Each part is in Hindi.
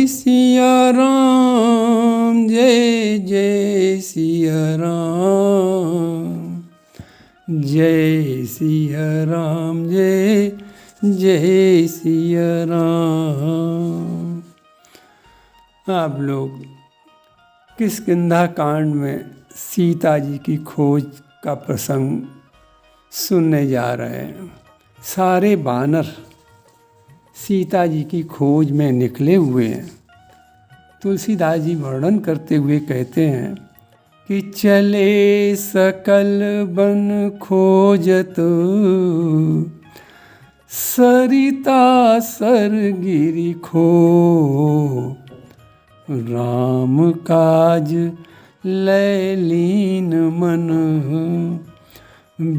सिया राम, जय जय सिया राम, जय सिया राम, जय जय सिया राम। आप लोग किष्किंधा कांड में सीता जी की खोज का प्रसंग सुनने जा रहे हैं। सारे बानर सीता जी की खोज में निकले हुए हैं। तुलसीदास जी वर्णन करते हुए कहते हैं कि चले सकल बन खोजत, सरिता सर गिरि खो, राम काज लैलीन मन,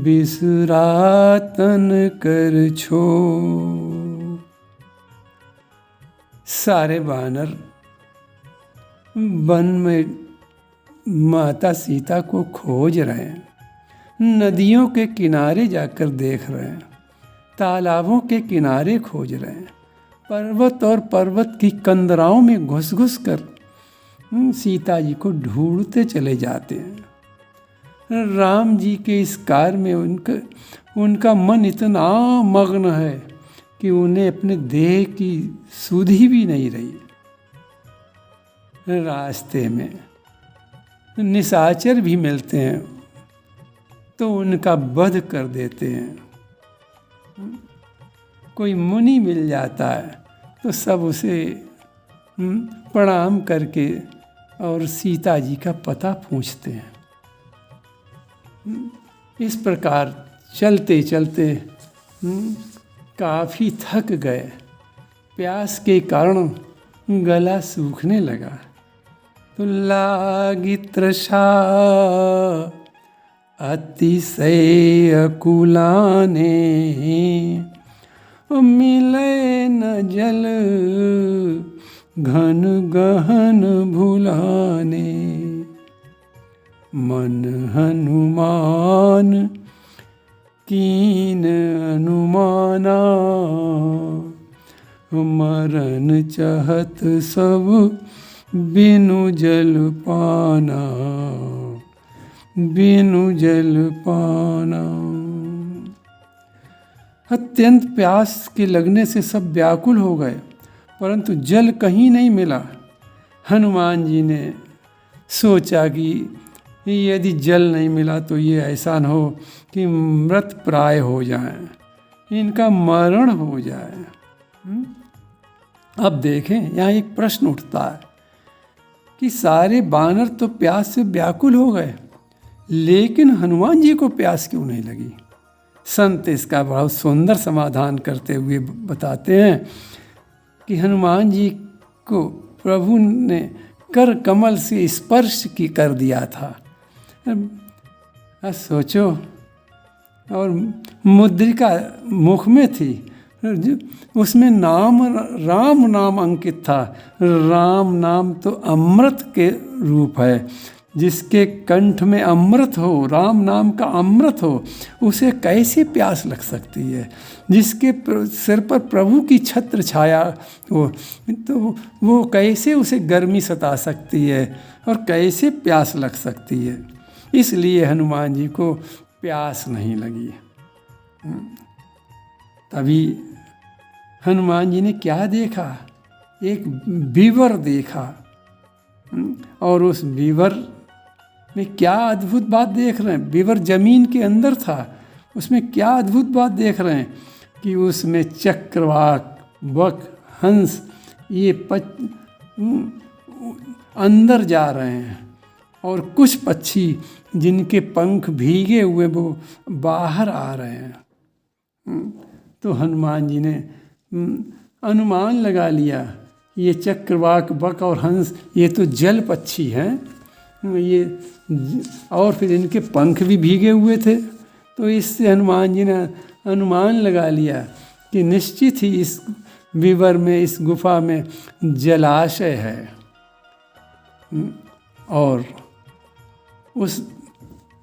बिसरातन कर छो। सारे बानर वन में माता सीता को खोज रहे हैं, नदियों के किनारे जाकर देख रहे हैं, तालाबों के किनारे खोज रहे हैं, पर्वत और पर्वत की कंदराओं में घुस घुस कर सीता जी को ढूंढते चले जाते हैं। राम जी के इस कार्य में उनका मन इतना मग्न है कि उन्हें अपने देह की सुधि भी नहीं रही। रास्ते में निशाचर भी मिलते हैं तो उनका वध कर देते हैं। कोई मुनि मिल जाता है तो सब उसे प्रणाम करके और सीता जी का पता पूछते हैं। इस प्रकार चलते चलते काफ़ी थक गए। प्यास के कारण गला सूखने लगा तो लागी तृषा अतिशय अकुलाने, मिले न जल घन गहन भुलाने, मन हनुमान कीन अनुमाना, मरन चहत सब बिनु जल पाना, बिनु जल पाना। अत्यंत प्यास के लगने से सब व्याकुल हो गए, परंतु जल कहीं नहीं मिला। हनुमान जी ने सोचा कि यदि जल नहीं मिला तो ये ऐसा न हो कि मृत प्राय हो जाए, इनका मरण हो जाए। अब देखें, यहाँ एक प्रश्न उठता है कि सारे बानर तो प्यास से व्याकुल हो गए, लेकिन हनुमान जी को प्यास क्यों नहीं लगी? संत इसका बहुत सुंदर समाधान करते हुए बताते हैं कि हनुमान जी को प्रभु ने कर कमल से स्पर्श की कर दिया था। सोचो, और मुद्रिका मुख में थी, उसमें राम नाम अंकित था। राम नाम तो अमृत के रूप है, जिसके कंठ में अमृत हो, राम नाम का अमृत हो, उसे कैसे प्यास लग सकती है? जिसके सिर पर प्रभु की छत्र छाया हो, तो वो कैसे उसे गर्मी सता सकती है और कैसे प्यास लग सकती है? इसलिए हनुमान जी को प्यास नहीं लगी। तभी हनुमान जी ने क्या देखा? एक बीवर देखा, और उस बीवर में क्या अद्भुत बात देख रहे हैं? बीवर जमीन के अंदर था, उसमें क्या अद्भुत बात देख रहे हैं कि उसमें चक्रवाक, बक, हंस ये अंदर जा रहे हैं, और कुछ पक्षी जिनके पंख भीगे हुए वो बाहर आ रहे हैं। तो हनुमान जी ने अनुमान लगा लिया, ये चक्रवाक, बक और हंस ये तो जल पक्षी हैं, ये, और फिर इनके पंख भी भीगे हुए थे। तो इससे हनुमान जी ने अनुमान लगा लिया कि निश्चित ही इस विवर में, इस गुफा में जलाशय है। और उस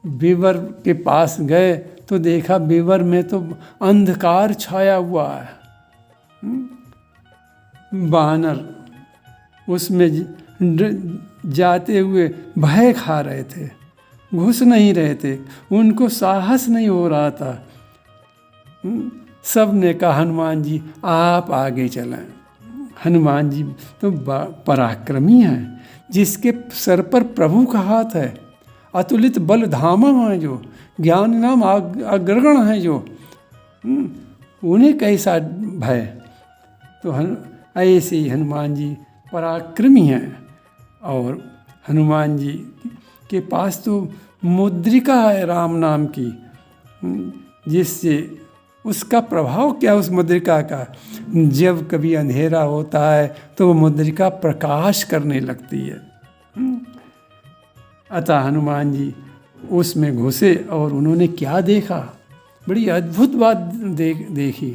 विवर के पास गए तो देखा विवर में तो अंधकार छाया हुआ है। बानर उसमें जाते हुए भय खा रहे थे, घुस नहीं रहे थे, उनको साहस नहीं हो रहा था। सब ने कहा हनुमान जी आप आगे चलें। हनुमान जी तो पराक्रमी हैं, जिसके सर पर प्रभु का हाथ है, अतुलित बल धामा हैं, जो ज्ञान नाम अग्रगण हैं, जो उन्हें कैसा भय। तो ऐसे ही हनुमान जी पराक्रमी हैं। और हनुमान जी के पास तो मुद्रिका है राम नाम की, जिससे उसका प्रभाव क्या उस मुद्रिका का, जब कभी अंधेरा होता है तो वो मुद्रिका प्रकाश करने लगती है। अतः हनुमान जी उसमें घुसे और उन्होंने क्या देखा, बड़ी अद्भुत बात देखी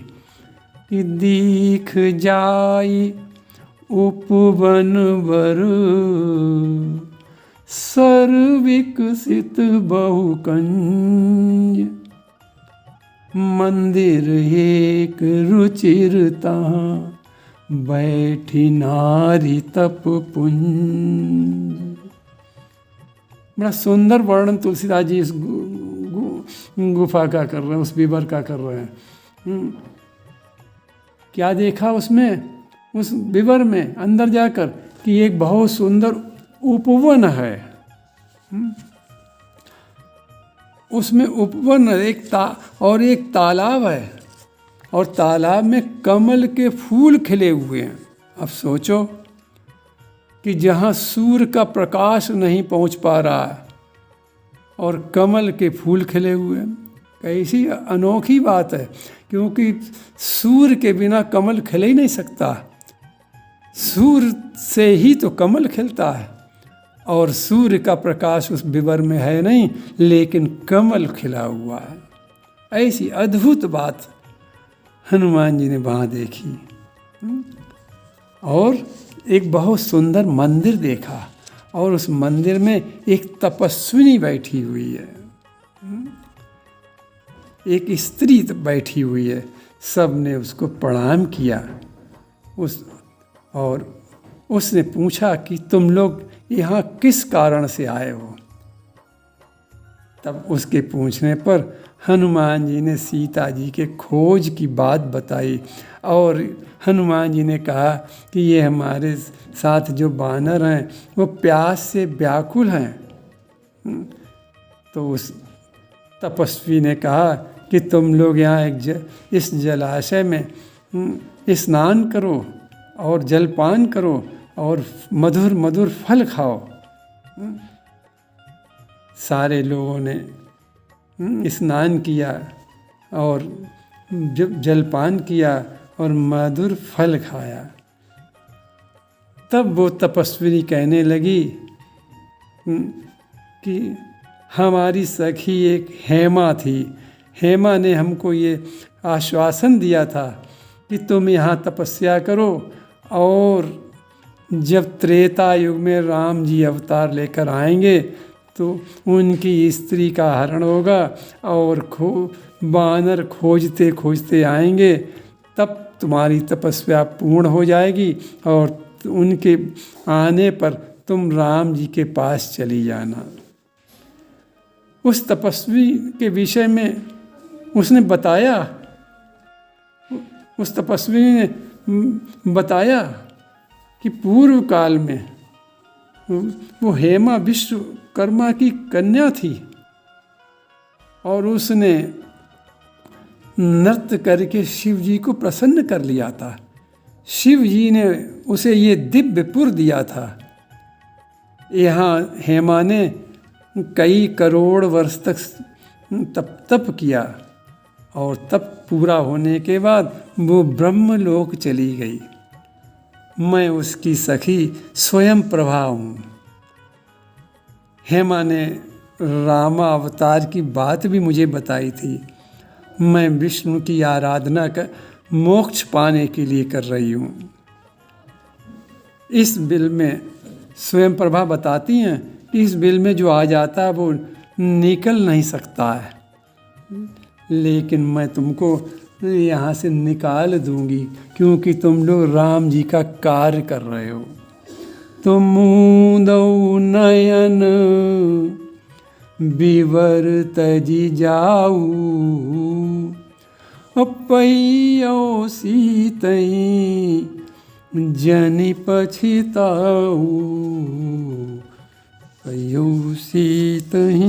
कि दीख जाई उपवन वर सर विकसित बहुकंज मंदिर एक रुचिरता बैठी नारी तप पुंज। बड़ा सुंदर वर्णन तुलसीदास जी इस गुफा का कर रहे हैं, उस विवर का कर रहे हैं। क्या देखा उसमें, उस विवर में अंदर जाकर कि एक बहुत सुंदर उपवन है। उसमें उपवन और एक तालाब है, और तालाब में कमल के फूल खिले हुए हैं। अब सोचो कि जहाँ सूर्य का प्रकाश नहीं पहुँच पा रहा है और कमल के फूल खिले हुए हैं, कैसी अनोखी बात है। क्योंकि सूर्य के बिना कमल खिल ही नहीं सकता, सूर्य से ही तो कमल खिलता है, और सूर्य का प्रकाश उस विवर में है नहीं, लेकिन कमल खिला हुआ है। ऐसी अद्भुत बात हनुमान जी ने वहाँ देखी। और एक बहुत सुंदर मंदिर देखा, और उस मंदिर में एक तपस्विनी बैठी हुई है, एक स्त्री बैठी हुई है। सब ने उसको प्रणाम किया। और उसने पूछा कि तुम लोग यहाँ किस कारण से आए हो। तब उसके पूछने पर हनुमान जी ने सीता जी के खोज की बात बताई, और हनुमान जी ने कहा कि ये हमारे साथ जो बानर हैं वो प्यास से व्याकुल हैं। तो उस तपस्वी ने कहा कि तुम लोग यहाँ इस जलाशय में स्नान करो और जलपान करो और मधुर मधुर फल खाओ। सारे लोगों ने स्नान किया और जब जलपान किया और मधुर फल खाया। तब वो तपस्विनी कहने लगी कि हमारी सखी एक हेमा थी, हेमा ने हमको ये आश्वासन दिया था कि तुम यहाँ तपस्या करो, और जब त्रेता युग में राम जी अवतार लेकर आएंगे तो उनकी स्त्री का हरण होगा, और बानर खोजते खोजते आएंगे, तब तुम्हारी तपस्या पूर्ण हो जाएगी, और उनके आने पर तुम राम जी के पास चली जाना। उस तपस्वी के विषय में उसने बताया, उस तपस्वी ने बताया कि पूर्व काल में वो हेमा विश्वकर्मा की कन्या थी, और उसने नृत्य करके शिव जी को प्रसन्न कर लिया था। शिव जी ने उसे ये दिव्य पुर दिया था। यहाँ हेमा ने कई करोड़ वर्ष तक तप किया, और तप पूरा होने के बाद वो ब्रह्मलोक चली गई। मैं उसकी सखी स्वयं प्रभा हूँ। हेमा ने रामा अवतार की बात भी मुझे बताई थी। मैं विष्णु की आराधना कर मोक्ष पाने के लिए कर रही हूँ। इस बिल में स्वयं प्रभा बताती हैं कि इस बिल में जो आ जाता है वो निकल नहीं सकता है, लेकिन मैं तुमको यहाँ से निकाल दूंगी, क्योंकि तुम लोग राम जी का कार्य कर रहे हो। तो मूंदौ नयन विवर तजी जाऊ, पैयो सीतई जनि पछिताऊ, पैयो सीतई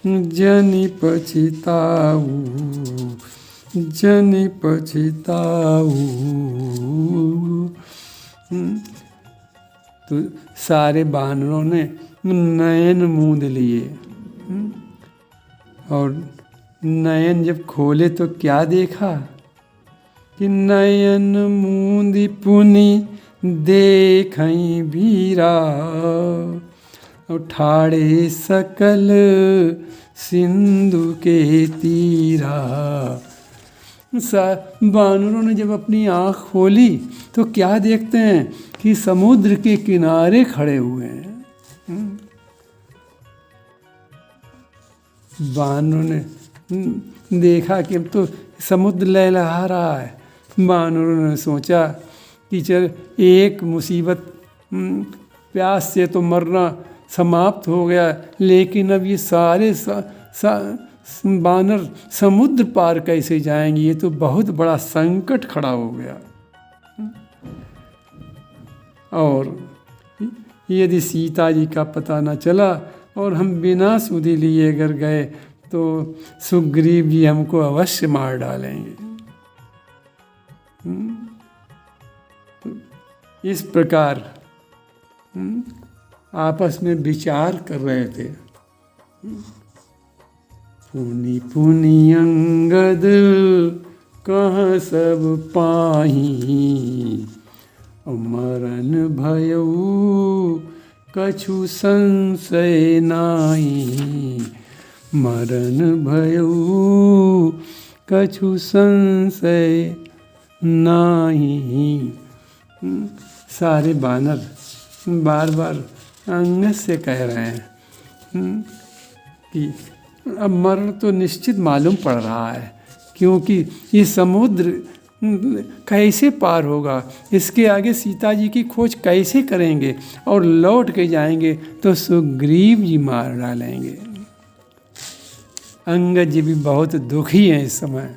जनि पछिताऊ, जनि पछिताऊ। तो सारे बानरों ने नयन मूंद लिए, और नयन जब खोले तो क्या देखा कि नयन मूंदी पुनि देखई भीरा, और ठाड़े सकल सिंधु के तीरा। बानरों ने जब अपनी आँख खोली तो क्या देखते हैं कि समुद्र के किनारे खड़े हुए हैं। बानरों ने देखा कि अब तो समुद्र लहलहा रहा है। बानरों ने सोचा कि चल एक मुसीबत, प्यास से तो मरना समाप्त हो गया, लेकिन अब ये सारे बानर समुद्र पार कैसे जाएंगे, ये तो बहुत बड़ा संकट खड़ा हो गया। और यदि सीता जी का पता न चला और हम बिना सुधि लिए अगर गए तो सुग्रीव जी हमको अवश्य मार डालेंगे। इस प्रकार आपस में विचार कर रहे थे। पुनि पुनि अंगद कहाँ सब पाही, मरण भयऊ कछु संशय नाई, मरण भयऊ कछु संशय नाही। सारे बानर बार बार अंगद से कह रहे हैं कि अब मरण तो निश्चित मालूम पड़ रहा है, क्योंकि ये समुद्र कैसे पार होगा, इसके आगे सीता जी की खोज कैसे करेंगे, और लौट के जाएंगे तो सुग्रीव जी मार डालेंगे। अंगद जी भी बहुत दुखी हैं इस समय,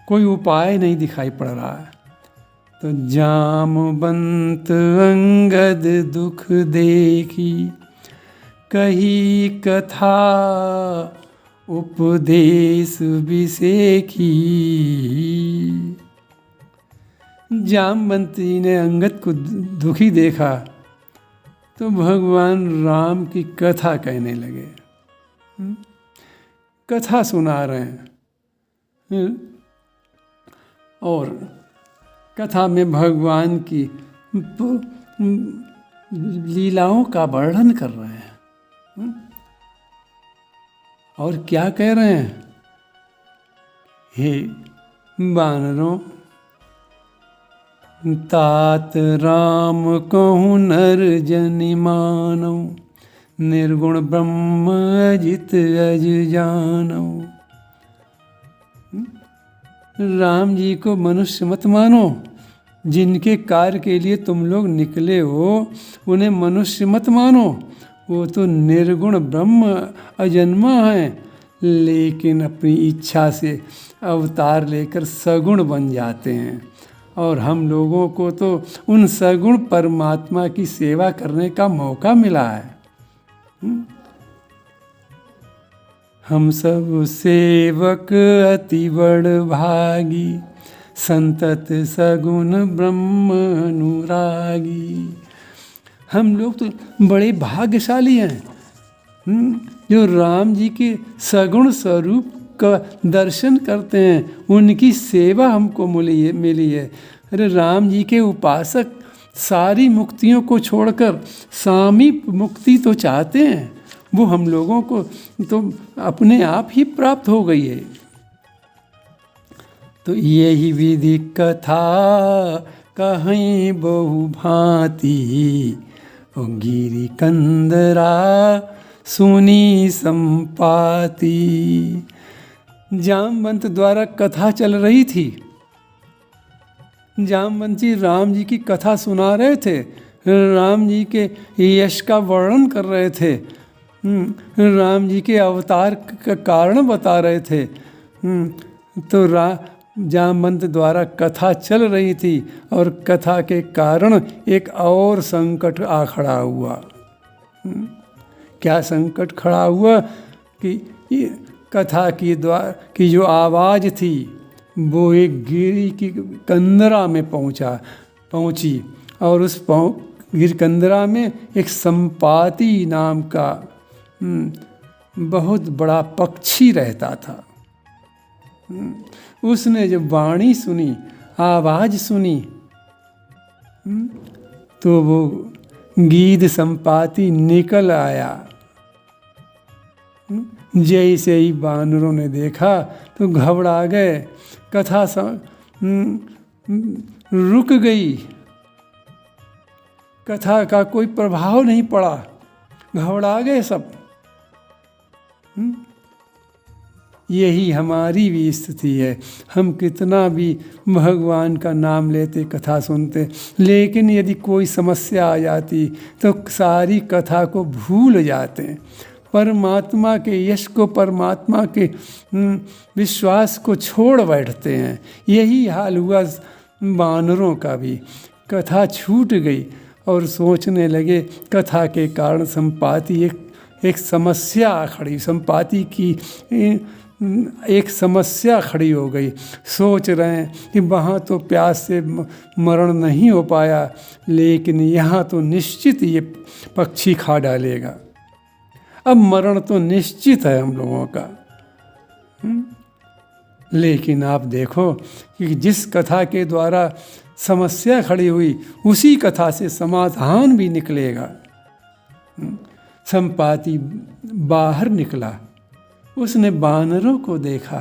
कोई उपाय नहीं दिखाई पड़ रहा है। तो जामवंत अंगद दुख देखी, कही कथा उपदेश विसेखी। जामवंत जी ने अंगद को दुखी देखा तो भगवान राम की कथा कहने लगे, कथा सुना रहे हैं, और कथा में भगवान की लीलाओं का वर्णन कर रहे हैं। और क्या कह रहे हैं, हे बानरों, तात राम कहूँ नर जनि मानौ, निर्गुण ब्रह्म अजित अज जानौ। राम जी को मनुष्य मत मानो, जिनके कार्य के लिए तुम लोग निकले हो उन्हें मनुष्य मत मानो, वो तो निर्गुण ब्रह्म अजन्मा है, लेकिन अपनी इच्छा से अवतार लेकर सगुण बन जाते हैं। और हम लोगों को तो उन सगुण परमात्मा की सेवा करने का मौका मिला है। हम सब सेवक अति बड़ भागी, संतत सगुण ब्रह्म अनुरागी। हम लोग तो बड़े भाग्यशाली हैं, जो राम जी के सगुण स्वरूप का दर्शन करते हैं, उनकी सेवा हमको मिली है। अरे राम जी के उपासक सारी मुक्तियों को छोड़कर सामीप मुक्ति तो चाहते हैं, वो हम लोगों को तो अपने आप ही प्राप्त हो गई है। तो यही विधि कथा कहीं बहु भांति, गिरी कंदरा सुनी संपाति। जामवंत द्वारा कथा चल रही थी, जामवंत जी राम जी की कथा सुना रहे थे। राम जी के यश का वर्णन कर रहे थे, राम जी के अवतार का कारण बता रहे थे। तो जामवंत द्वारा कथा चल रही थी और कथा के कारण एक और संकट आ खड़ा हुआ। क्या संकट खड़ा हुआ कि कथा की जो आवाज़ थी वो एक गिरी की कंदरा में पहुंची और उस गिरकंदरा में एक संपाति नाम का बहुत बड़ा पक्षी रहता था। उसने जब वाणी सुनी, आवाज़ सुनी, तो वो गीध संपाति निकल आया। जैसे ही बानरों ने देखा तो घबरा गए, कथा रुक गई, कथा का कोई प्रभाव नहीं पड़ा, घबरा गए सब। यही हमारी भी स्थिति है। हम कितना भी भगवान का नाम लेते, कथा सुनते, लेकिन यदि कोई समस्या आ जाती तो सारी कथा को भूल जाते, परमात्मा के यश को, परमात्मा के विश्वास को छोड़ बैठते हैं। यही हाल हुआ वानरों का भी। कथा छूट गई और सोचने लगे कथा के कारण संपाति एक समस्या खड़ी, संपाति की एक समस्या खड़ी हो गई। सोच रहे हैं कि वहाँ तो प्यास से मरण नहीं हो पाया, लेकिन यहाँ तो निश्चित ये पक्षी खा डालेगा। अब मरण तो निश्चित है हम लोगों का। लेकिन आप देखो कि जिस कथा के द्वारा समस्या खड़ी हुई, उसी कथा से समाधान भी निकलेगा। संपाति बाहर निकला, उसने बानरों को देखा,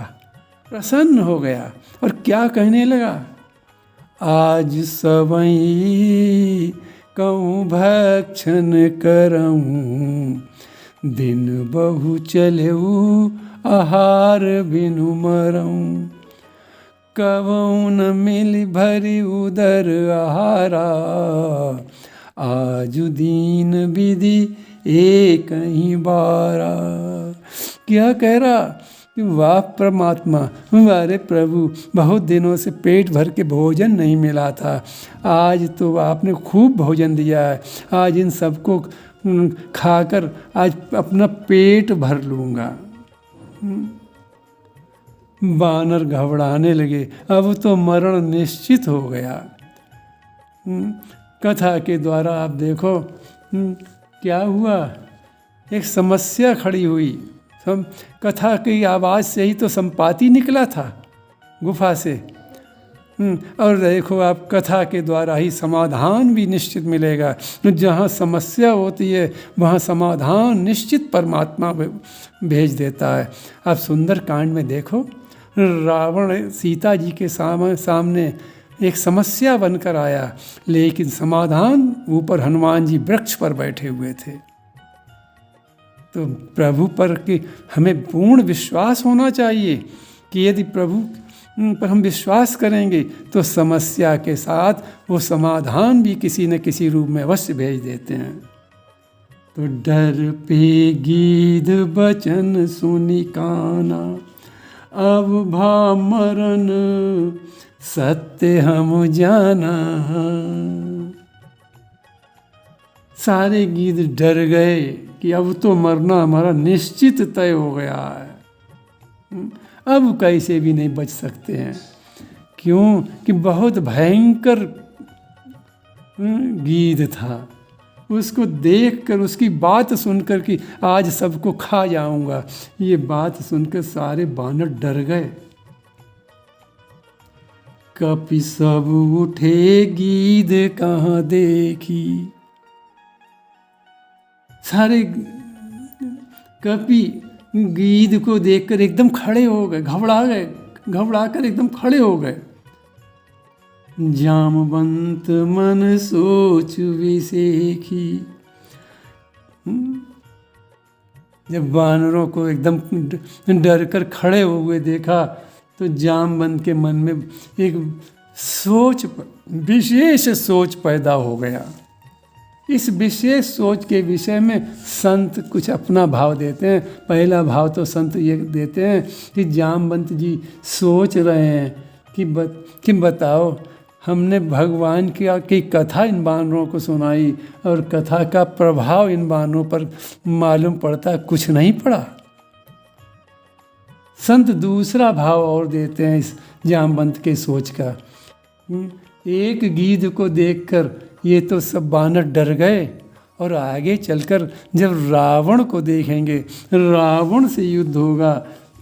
प्रसन्न हो गया और क्या कहने लगा, आज सबई कहूँ भक्षण करऊँ, दिन बहु चलेऊ आहार बिनु मरऊँ, कबहु न मिल भरी उदर आहारा, आजु दीन विधि एक ही बारा। क्या कह रहा कि वाह परमात्मा, हमारे प्रभु, बहुत दिनों से पेट भर के भोजन नहीं मिला था, आज तो आपने खूब भोजन दिया है, आज इन सबको खाकर आज अपना पेट भर लूँगा। बानर घबराने लगे, अब तो मरण निश्चित हो गया। कथा के द्वारा आप देखो क्या हुआ, एक समस्या खड़ी हुई। कथा की आवाज़ से ही तो संपाति निकला था गुफा से, और देखो आप कथा के द्वारा ही समाधान भी निश्चित मिलेगा। जहाँ समस्या होती है वहाँ समाधान निश्चित परमात्मा भेज देता है। आप सुंदर कांड में देखो, रावण सीता जी के सामने एक समस्या बनकर आया, लेकिन समाधान ऊपर हनुमान जी वृक्ष पर बैठे हुए थे। तो प्रभु पर कि हमें पूर्ण विश्वास होना चाहिए कि यदि प्रभु पर हम विश्वास करेंगे तो समस्या के साथ वो समाधान भी किसी न किसी रूप में अवश्य भेज देते हैं। तो डर पे गीध बचन सुनी काना, अब भा मरण सत्य हम जाना। सारे गीध डर गए कि अब तो मरना हमारा निश्चित तय हो गया है, अब कैसे भी नहीं बच सकते हैं। क्यों कि बहुत भयंकर गीध था। उसको देखकर, उसकी बात सुनकर कि आज सबको खा जाऊंगा, ये बात सुनकर सारे बानर डर गए। कपि सब उठे गीध कहाँ देखी, सारे कपि गीध को देखकर एकदम खड़े हो गए, घबरा कर एकदम खड़े हो गए। जामवंत मन सोच विसेखी, जब वानरों को एकदम डर कर खड़े हुए देखा तो जामवंत के मन में एक सोच, विशेष सोच पैदा हो गया। इस विशेष सोच के विषय में संत कुछ अपना भाव देते हैं। पहला भाव तो संत ये देते हैं कि जामवंत जी सोच रहे हैं कि बताओ, हमने भगवान की कथा इन वानरों को सुनाई और कथा का प्रभाव इन वानरों पर मालूम पड़ता, कुछ नहीं पड़ा। संत दूसरा भाव और देते हैं इस जामवंत के सोच का। एक गीध को देखकर ये तो सब बानर डर गए, और आगे चलकर जब रावण को देखेंगे, रावण से युद्ध होगा,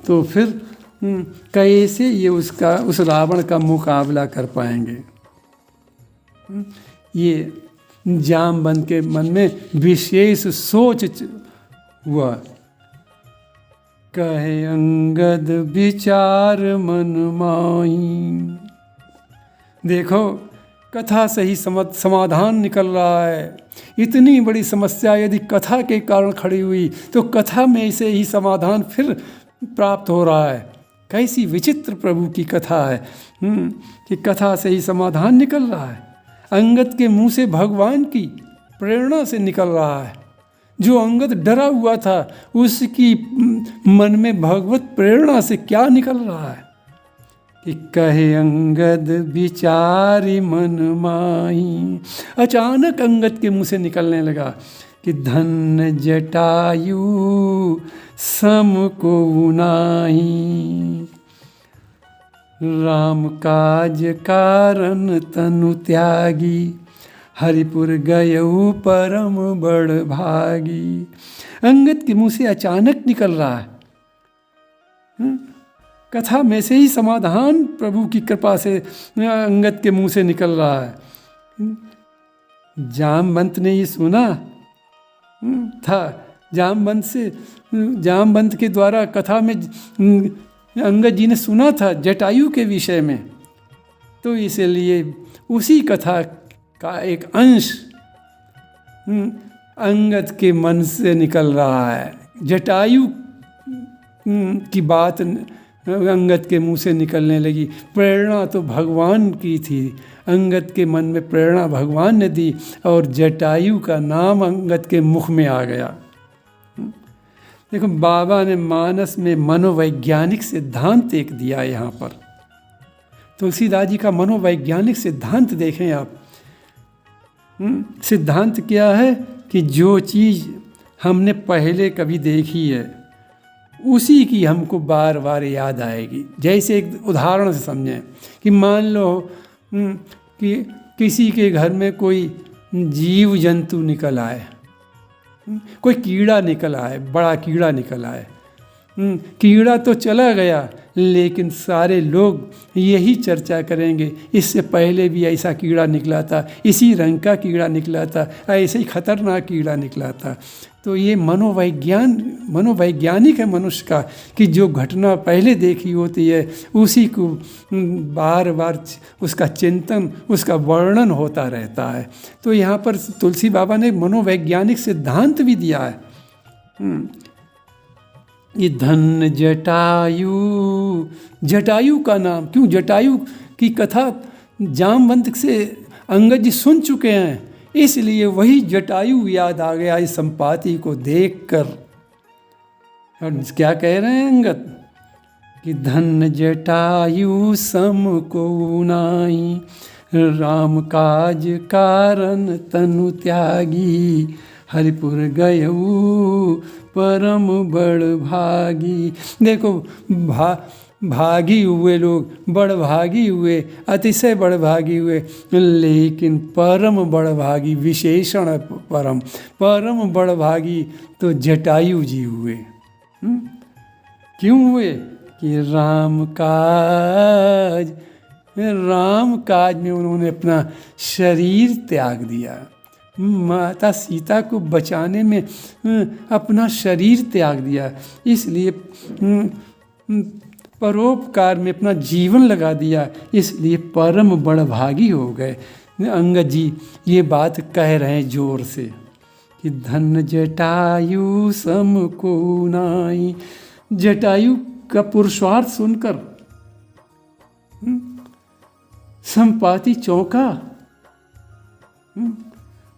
तो फिर कैसे ये उस रावण का मुकाबला कर पाएंगे। ये जामवंत के मन में विशेष सोच हुआ। कहे अंगद विचार मन माही। देखो, कथा से ही समाधान निकल रहा है। इतनी बड़ी समस्या यदि कथा के कारण खड़ी हुई तो कथा में से ही समाधान फिर प्राप्त हो रहा है। कैसी विचित्र प्रभु की कथा है कि कथा से ही समाधान निकल रहा है। अंगद के मुंह से भगवान की प्रेरणा से निकल रहा है। जो अंगद डरा हुआ था, उसकी मन में भगवत प्रेरणा से क्या निकल रहा है कि कहे अंगद विचारी मन माही। अचानक अंगद के मुंह से निकलने लगा कि धन्य जटायु सम को नाही, राम काज कारण तनु त्यागी, हरिपुर गयऊ परम बड़ भागी। अंगद के मुंह से अचानक निकल रहा है। कथा में से ही समाधान प्रभु की कृपा से अंगद के मुंह से निकल रहा है। जामवंत ने ये सुना था। जामवंत के द्वारा कथा में अंगद जी ने सुना था जटायु के विषय में, तो इसलिए उसी कथा का एक अंश अंगद के मन से निकल रहा है। जटायु की बात अंगद के मुंह से निकलने लगी। प्रेरणा तो भगवान की थी, अंगद के मन में प्रेरणा भगवान ने दी और जटायु का नाम अंगद के मुख में आ गया। देखो, बाबा ने मानस में मनोवैज्ञानिक सिद्धांत एक दिया है। यहाँ पर तुलसीदास जी का मनोवैज्ञानिक सिद्धांत देखें आप। सिद्धांत क्या है कि जो चीज़ हमने पहले कभी देखी है उसी की हमको बार बार याद आएगी। जैसे एक उदाहरण से समझें कि मान लो कि किसी के घर में कोई जीव जंतु निकल आए, कोई कीड़ा निकल आए, बड़ा कीड़ा निकल आए। कीड़ा तो चला गया, लेकिन सारे लोग यही चर्चा करेंगे, इससे पहले भी ऐसा कीड़ा निकला था, इसी रंग का कीड़ा निकला था, ऐसे ही खतरनाक कीड़ा निकला था। तो ये मनोवैज्ञानिक है मनुष्य का कि जो घटना पहले देखी होती है उसी को बार बार उसका चिंतन, उसका वर्णन होता रहता है। तो यहाँ पर तुलसी बाबा ने मनोवैज्ञानिक सिद्धांत भी दिया है। ये धन्य जटायु, जटायु का नाम क्यों? जटायु की कथा जामवंत से अंगद जी सुन चुके हैं, इसलिए वही जटायु याद आ गया इस संपाति को देखकर। और क्या कह रहे हैं अंगद कि धन्य जटायु सम को नाई, राम काज कारण तनु त्यागी, हरिपुर गयऊ परम बड़ भागी। देखो, भागी हुए लोग, बड़ भागी हुए, अतिशय बड़ भागी हुए, लेकिन परम बड़ भागी विशेषण है परम। परम बड़ भागी तो जटायु जी हुए। क्यों हुए? कि राम काज में उन्होंने अपना शरीर त्याग दिया। माता सीता को बचाने में अपना शरीर त्याग दिया, इसलिए परोपकार में अपना जीवन लगा दिया, इसलिए परम बड़भागी हो गए। अंगद जी ये बात कह रहे हैं जोर से कि धन्य जटायु सम को नाई। जटायु का पुरुषार्थ सुनकर संपाति चौंका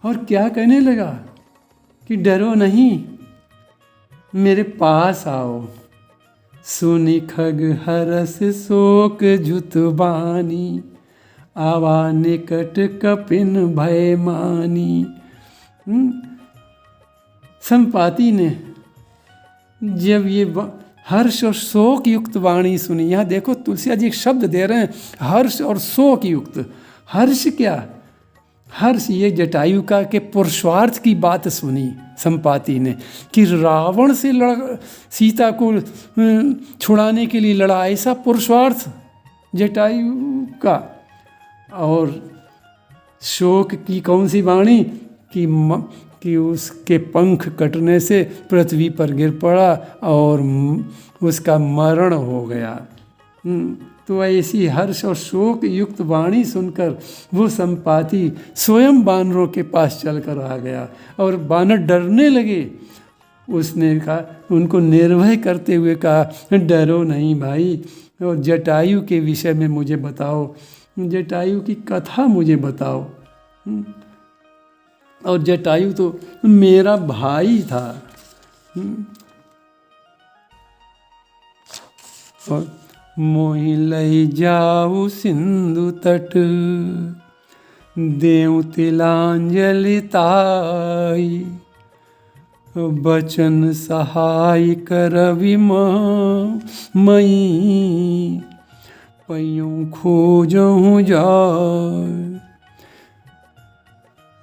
और क्या कहने लगा कि डरो नहीं, मेरे पास आओ। सुनि खग हरस शोक जुतबानी, आवा निकट कपिन भय मानी। संपाति ने जब ये हर्ष और शोक युक्त वाणी सुनी, यहाँ देखो तुलसियाँ जी एक शब्द दे रहे हैं, हर्ष और शोक युक्त। हर्ष क्या? हर्ष ये जटायु का के पुरुषार्थ की बात सुनी संपाति ने कि रावण से सीता को छुड़ाने के लिए लड़ा, ऐसा पुरुषार्थ जटायु का। और शोक की कौन सी वाणी कि उसके पंख कटने से पृथ्वी पर गिर पड़ा और उसका मरण हो गया। तो ऐसी हर्ष और शोक युक्त वाणी सुनकर वो संपाति स्वयं बानरों के पास चलकर आ गया और बानर डरने लगे। उसने कहा, उनको निर्भय करते हुए कहा, डरो नहीं भाई, और जटायु के विषय में मुझे बताओ, जटायु की कथा मुझे बताओ। और जटायु तो मेरा भाई था। और मोहि लई जाऊ सिंधु तट, देऊ तिलांजलि ताई, बचन सहाय करवि मई, पैयों खोजहूँ जाय।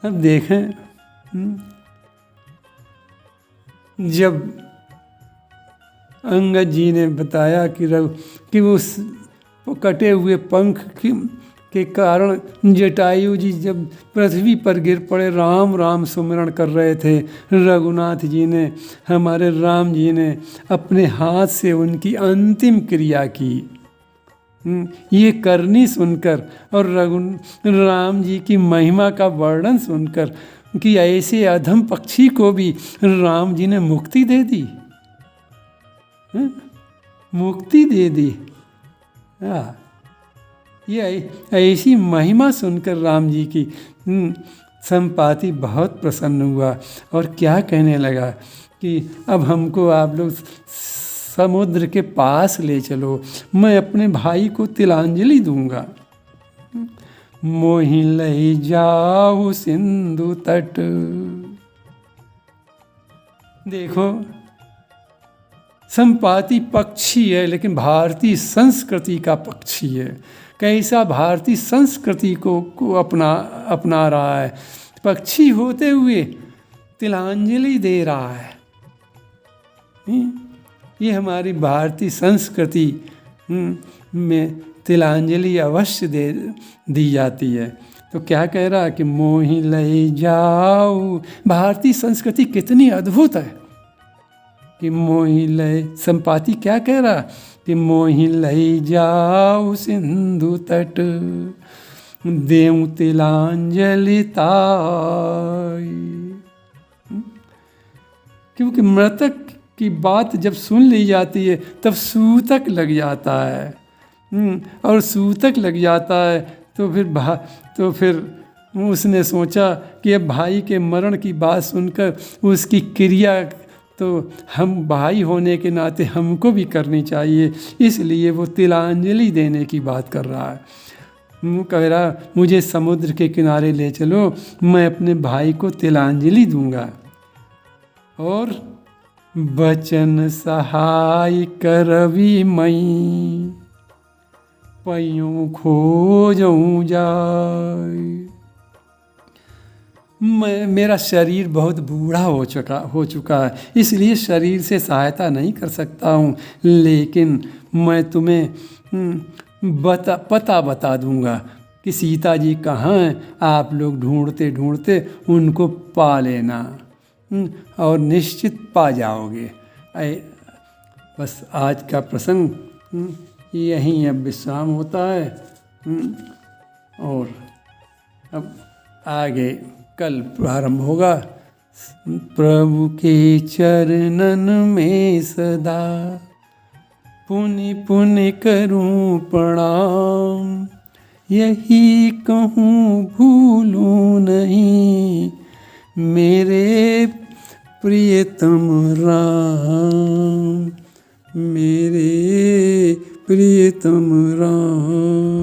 अब देखें, जब अंगद जी ने बताया कि उस कटे हुए पंख के कारण जटायु जी जब पृथ्वी पर गिर पड़े, राम राम सुमिरन कर रहे थे, रघुनाथ जी ने, हमारे राम जी ने अपने हाथ से उनकी अंतिम क्रिया की। ये करनी सुनकर और राम जी की महिमा का वर्णन सुनकर कि ऐसे अधम पक्षी को भी राम जी ने मुक्ति दे दी, मुक्ति दे दी। ये ऐसी महिमा सुनकर राम जी की संपाति बहुत प्रसन्न हुआ और क्या कहने लगा कि अब हमको आप लोग समुद्र के पास ले चलो, मैं अपने भाई को तिलांजलि दूंगा। मोहि लई जाऊ सिंधु तट। देखो, संपाति पक्षी है लेकिन भारतीय संस्कृति का पक्षी है। कैसा भारतीय संस्कृति को अपना रहा है, पक्षी होते हुए तिलांजलि दे रहा है। ये हमारी भारतीय संस्कृति में तिलांजलि अवश्य दी जाती है। तो क्या कह रहा है कि मोहि लई जाऊ। भारतीय संस्कृति कितनी अद्भुत है कि मोहि लई, संपाति क्या कह रहा कि मोहि लई जाऊ सिंधु तट, देऊ तिलांजलि ताई। क्योंकि मृतक की बात जब सुन ली जाती है तब सूतक लग जाता है, और सूतक लग जाता है तो फिर उसने सोचा कि अब भाई के मरण की बात सुनकर उसकी क्रिया तो हम भाई होने के नाते हमको भी करनी चाहिए, इसलिए वो तिलांजलि देने की बात कर रहा है। कह रहा, मुझे समुद्र के किनारे ले चलो, मैं अपने भाई को तिलांजलि दूंगा। और बचन सहाय करवि मई, पैयों खोजऊँ जाय। मेरा शरीर बहुत बूढ़ा हो चुका है, इसलिए शरीर से सहायता नहीं कर सकता हूँ, लेकिन मैं तुम्हें पता बता दूंगा कि सीता जी कहाँ हैं। आप लोग ढूंढते ढूंढते उनको पा लेना और निश्चित पा जाओगे। बस आज का प्रसंग यहीं अब विश्राम होता है, और अब आगे कल प्रारंभ होगा। प्रभु के चरणन में सदा पुनि पुनि करूं प्रणाम, यही कहूँ भूलूं नहीं मेरे प्रियतम राम, मेरे प्रियतम राम।